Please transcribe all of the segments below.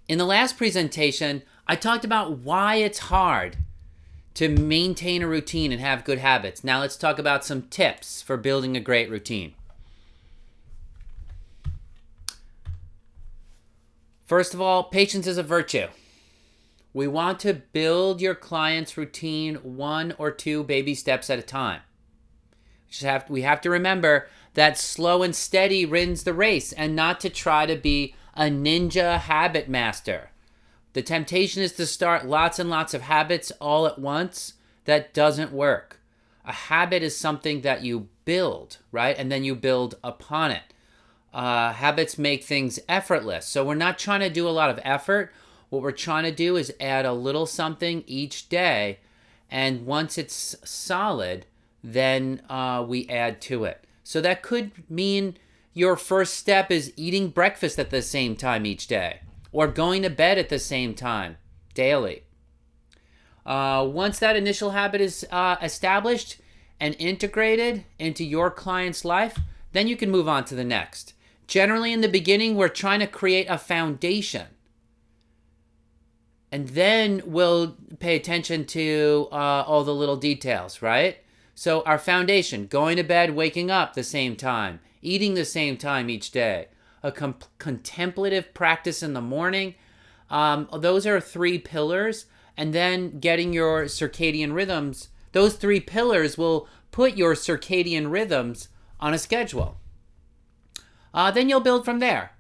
In the last presentation, I talked about why it's hard to maintain a routine and have good habits. Now let's talk about some tips for building a great routine. First of all, patience is a virtue. We want to build your client's routine 1 or 2 baby steps at a time. We have to remember that slow and steady wins the race, and not to try to be a ninja habit master. The temptation is to start lots and lots of habits all at once. That doesn't work. A habit is something that you build, right? And then you build upon it. Habits make things effortless. So we're not trying to do a lot of effort. What we're trying to do is add a little something each day. And once it's solid, then we add to it. So that could mean your first step is eating breakfast at the same time each day, or going to bed at the same time daily. Once that initial habit is established and integrated into your client's life, then you can move on to the next. Generally, in the beginning, we're trying to create a foundation. And then we'll pay attention to all the little details, right? So our foundation, going to bed, waking up the same time, eating the same time each day, a contemplative practice in the morning. Those are 3 pillars. And then getting your circadian rhythms. Those 3 pillars will put your circadian rhythms on a schedule. Then you'll build from there.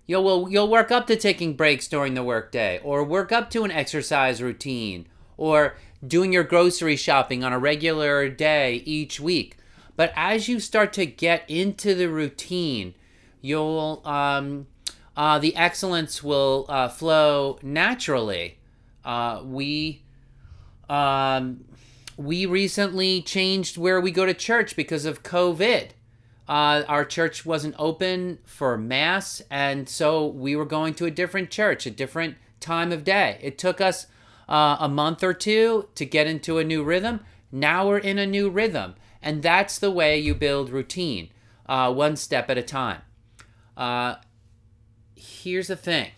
You'll work up to taking breaks during the workday, or work up to an exercise routine, or doing your grocery shopping on a regular day each week. But as you start to get into the routine, the excellence will flow naturally. We recently changed where we go to church because of COVID. Our church wasn't open for mass, and so we were going to a different church, a different time of day. It took us a month or 2 to get into a new rhythm. Now we're in a new rhythm, and that's the way you build routine, 1 step at a time. Here's the thing.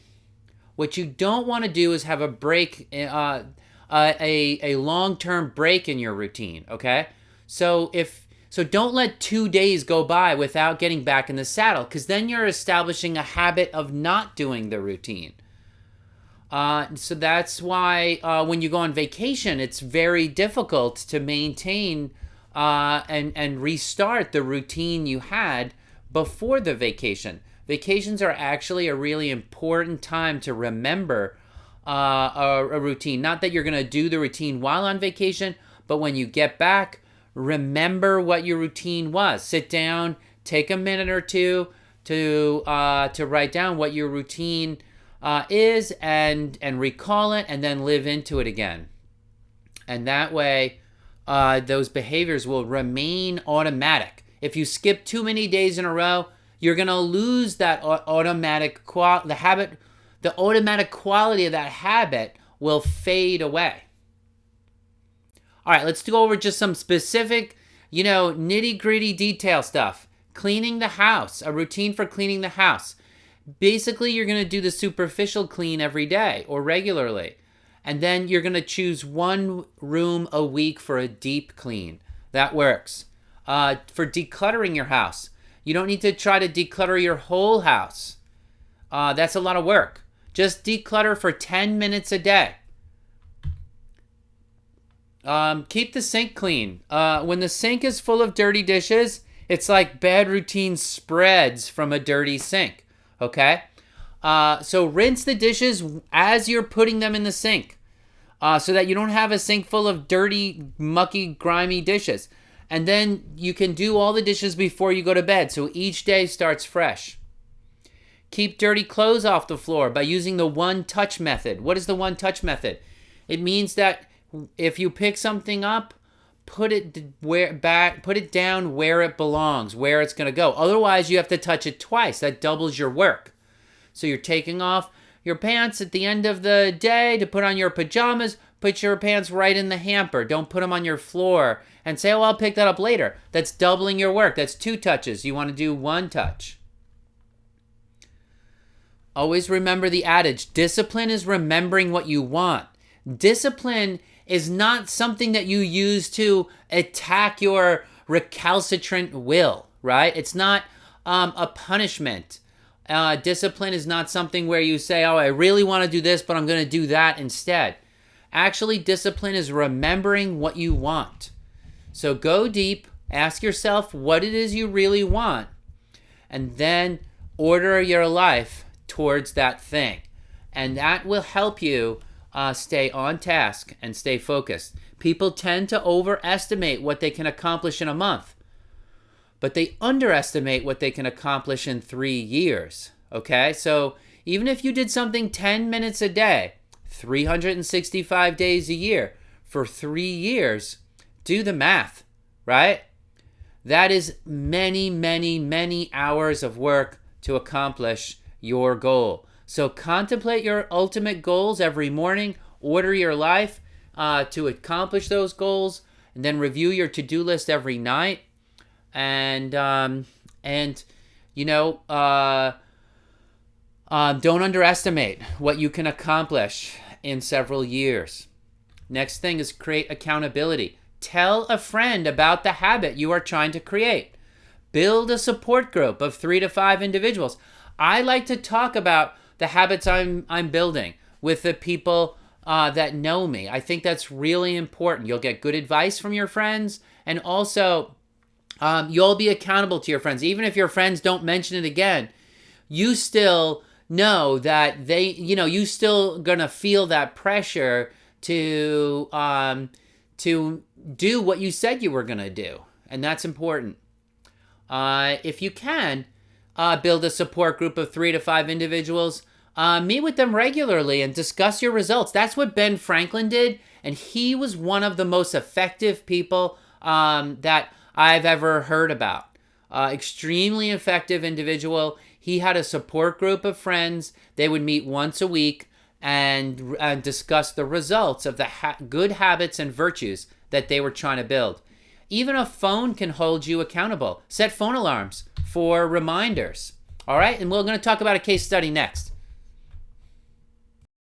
What you don't want to do is have a break, a long-term break in your routine, okay? So don't let 2 days go by without getting back in the saddle, because then you're establishing a habit of not doing the routine. So that's why when you go on vacation, it's very difficult to maintain and restart the routine you had before the vacation. Vacations are actually a really important time to remember a routine. Not that you're going to do the routine while on vacation, but when you get back, remember what your routine was. Sit down, take a minute or 2 to write down what your routine is, and recall it, and then live into it again. And that way, those behaviors will remain automatic. If you skip too many days in a row, you're going to lose that automatic the automatic quality of that habit will fade away. All right, let's go over just some specific, nitty-gritty detail stuff. Cleaning the house, a routine for cleaning the house. Basically, you're going to do the superficial clean every day or regularly. And then you're going to choose 1 room a week for a deep clean. That works. For decluttering your house, you don't need to try to declutter your whole house. That's a lot of work. Just declutter for 10 minutes a day. Keep the sink clean. When the sink is full of dirty dishes, it's like bad routine spreads from a dirty sink. Okay? So rinse the dishes as you're putting them in the sink, so that you don't have a sink full of dirty, mucky, grimy dishes. And then you can do all the dishes before you go to bed, so each day starts fresh. Keep dirty clothes off the floor by using the one-touch method. What is the one-touch method? It means that if you pick something up, put it down where it belongs, where it's going to go. Otherwise, you have to touch it twice. That doubles your work. So you're taking off your pants at the end of the day to put on your pajamas. Put your pants right in the hamper. Don't put them on your floor and say, I'll pick that up later. That's doubling your work. That's 2 touches. You want to do 1 touch. Always remember the adage, discipline is remembering what you want. Discipline is not something that you use to attack your recalcitrant will, right? It's not a punishment. Discipline is not something where you say, oh, I really want to do this, but I'm going to do that instead. Actually, discipline is remembering what you want. So go deep, ask yourself what it is you really want, and then order your life towards that thing. And that will help you stay on task and stay focused. People tend to overestimate what they can accomplish in a month, but they underestimate what they can accomplish in 3 years. Okay? So even if you did something 10 minutes a day, 365 days a year, for 3 years, do the math, right? That is many, many, many hours of work to accomplish your goal. So contemplate your ultimate goals every morning, order your life to accomplish those goals, and then review your to-do list every night. And don't underestimate what you can accomplish in several years. Next thing is create accountability. Tell a friend about the habit you are trying to create. Build a support group of 3 to 5 individuals. I like to talk about the habits I'm building with the people that know me. I think that's really important. You'll get good advice from your friends, and also you'll be accountable to your friends. Even if your friends don't mention it again, you still know that you still gonna feel that pressure to do what you said you were gonna do, and that's important. If you can, build a support group of 3 to 5 individuals. Meet with them regularly and discuss your results. That's what Ben Franklin did, and he was one of the most effective people that I've ever heard about. Extremely effective individual. He had a support group of friends. They would meet once a week and discuss the results of the good habits and virtues that they were trying to build. Even a phone can hold you accountable. Set phone alarms for reminders. All right, and we're going to talk about a case study next.